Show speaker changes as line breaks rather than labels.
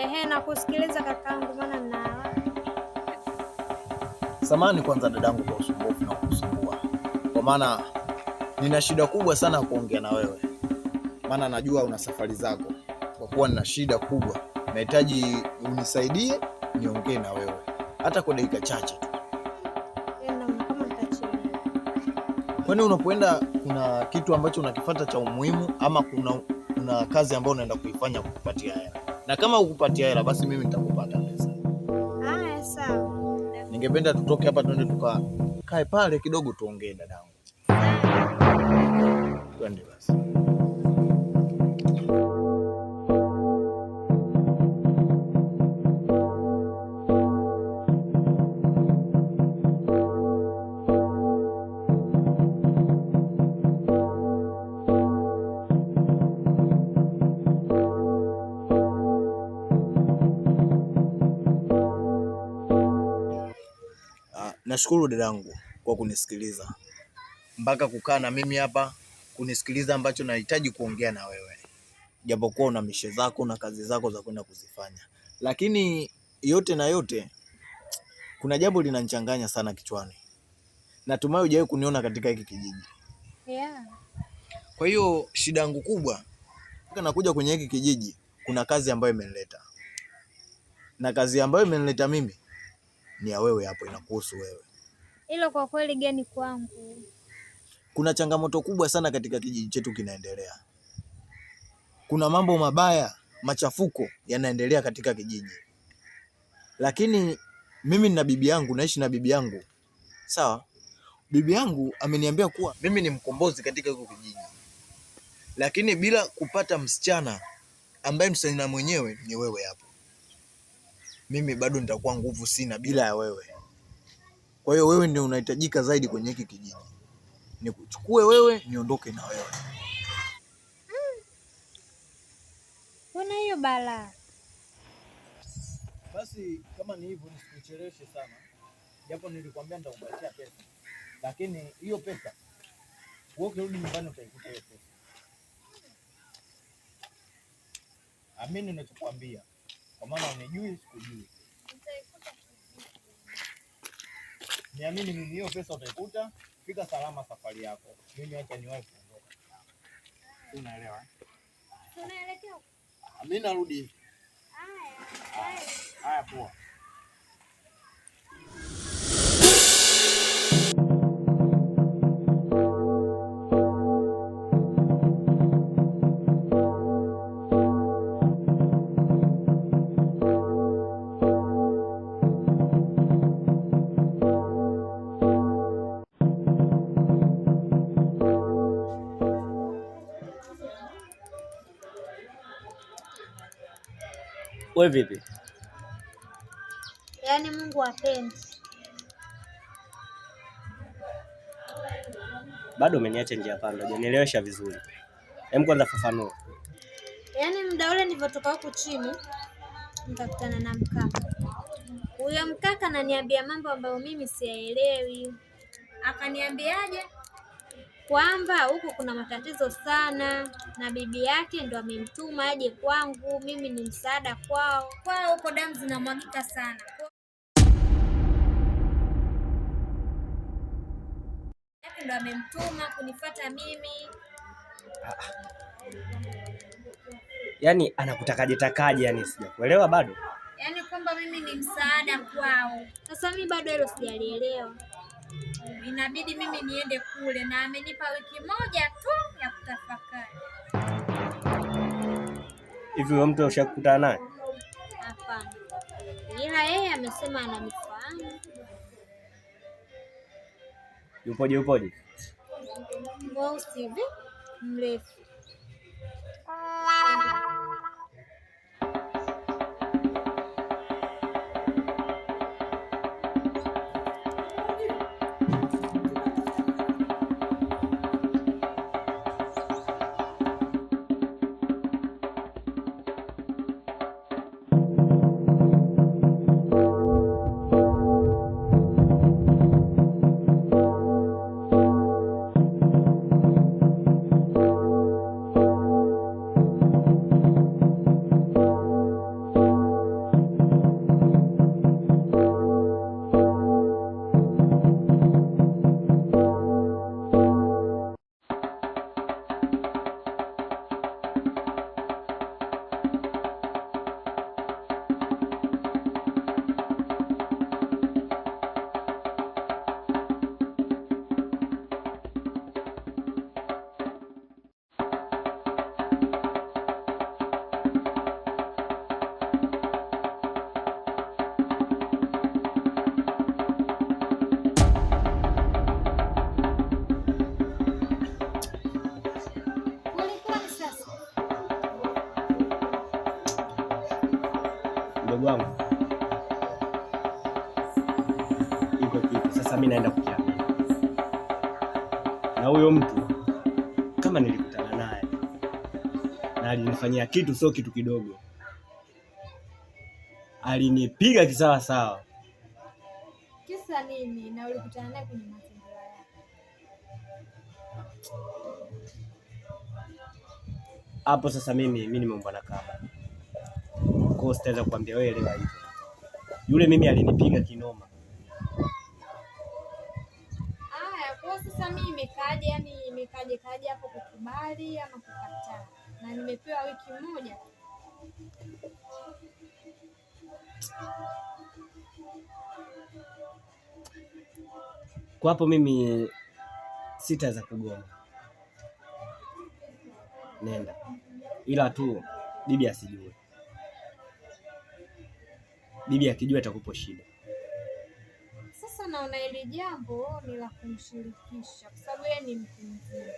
Ehe, nakusikiliza kakaangu, maana nina
samani kwanza dadangu kwa usumbufu na kukusumbua, kwa maana nina shida kubwa sana kuongea na wewe, maana najua una safari zako. Kwa kuwa nina shida kubwa, nahitaji unisaidie niongee na wewe hata kwa dakika chache tu.
kama nitachelewa.
Kwani unapoenda kuna kitu ambacho unakifuata cha umuhimu, ama kuna kazi ambayo unaenda kuifanya kukupatia hela? Na kama ukupatia hela, basi mimi nitakupata pesa.
Haya, sawa.
Ningependa tutoke hapa twende tukakae pale kidogo tuongee dadangu. Twende basi. Nashukuru dadangu kwa kunisikiliza mpaka kukaa na mimi hapa kunisikiliza ambacho nahitaji kuongea na wewe, japokuwa una mishe zako na kazi zako za kwenda kuzifanya, lakini yote na yote kuna jambo linanichanganya sana kichwani. Natumai hujawahi kuniona katika hiki kijiji.
Yeah.
Kwa hiyo shida yangu kubwa nakuja kwenye hiki kijiji, kuna kazi ambayo imenileta, na kazi ambayo imenileta mimi ni ya wewe, hapo inakuhusu wewe.
Hilo kwa kweli gani kwangu?
Kuna changamoto kubwa sana katika kijiji chetu kinaendelea. Kuna mambo mabaya, machafuko yanaendelea katika kijiji. Lakini mimi nina bibi yangu, naishi na bibi yangu. Sawa? Bibi yangu ameniambia kuwa mimi ni mkombozi katika hiko kijiji. Lakini bila kupata msichana ambaye msichana mwenyewe ni wewe hapo, mimi bado nitakuwa nguvu sina bila ya wewe. Kwa hiyo wewe ndio unahitajika zaidi kwenye hiki kijiji. Nikuchukue wewe, niondoke na wewe.
Mbona hiyo balaa?
Basi kama ni hivyo nisikucheleweshe sana. Japo nilikwambia nitakupatia pesa. Lakini hiyo pesa wewe ukirudi nyumbani utaikuta hiyo pesa. Amini ninachokuambia. Kwa maana unijui sikujui. Niamini mimi, hiyo pesa utaikuta. Fika salama safari yako. Mimi acha niwahi kuondoka. Unaelewa?
Tunaelekea.
Mimi narudi hivi.
Haya.
Haya poa.
Wewe vipi?
Yaani Mungu apendi.
Bado umeniacha njia panda, hujanielewesha vizuri. Hem, kwanza fafanua.
Yaani muda ule nilipotoka huku chini nikakutana na mkaka. Huyo mkaka ananiambia mambo ambayo mimi siyaelewi. Akaniambiaje? Kwamba huko kuna matatizo sana na bibi yake ndo amemtuma aje kwangu, mimi ni msaada kwao. Kwao huko damu zinamwagika sana. Yake ndo amemtuma kunifuata mimi.
Yaani anakutakaje takaje, yani sijakuelewa bado.
Yaani kwamba mimi ni msaada kwao. Sasa mimi bado hilo sijalielewa. Inabidi mimi niende kule na amenipa wiki moja tu ya kutafakari.
Hivi wewe mtu ushakutana naye?
Hapana. Ila yeye amesema ananifahamu.
Yupoje?
Mweusi hivi, mrefu.
mdogo wangu, iko kitu sasa, mimi naenda kukiambia, na huyo mtu kama nilikutana naye na alinifanyia kitu, sio kitu kidogo, alinipiga kisawa sawa.
Kisa nini? Na ulikutana naye kwenye mazingira yako?
Hapo sasa mimi nimeumbwa na kaba, kwa hiyo sitaweza kuambia wewe elewa hivyo. Yule mimi alinipiga kinoma.
Haya, kwa sasa mimi imekaje, yani imekaje hapo kukubali ama kukataa? Na nimepewa wiki moja.
Kwa hapo mimi sitaweza kugoma. Nenda. Ila tu bibi asijue. Bibi akijua atakupa shida.
Sasa naona hili jambo ni la kumshirikisha kwa sababu yeye ni mtu mzima.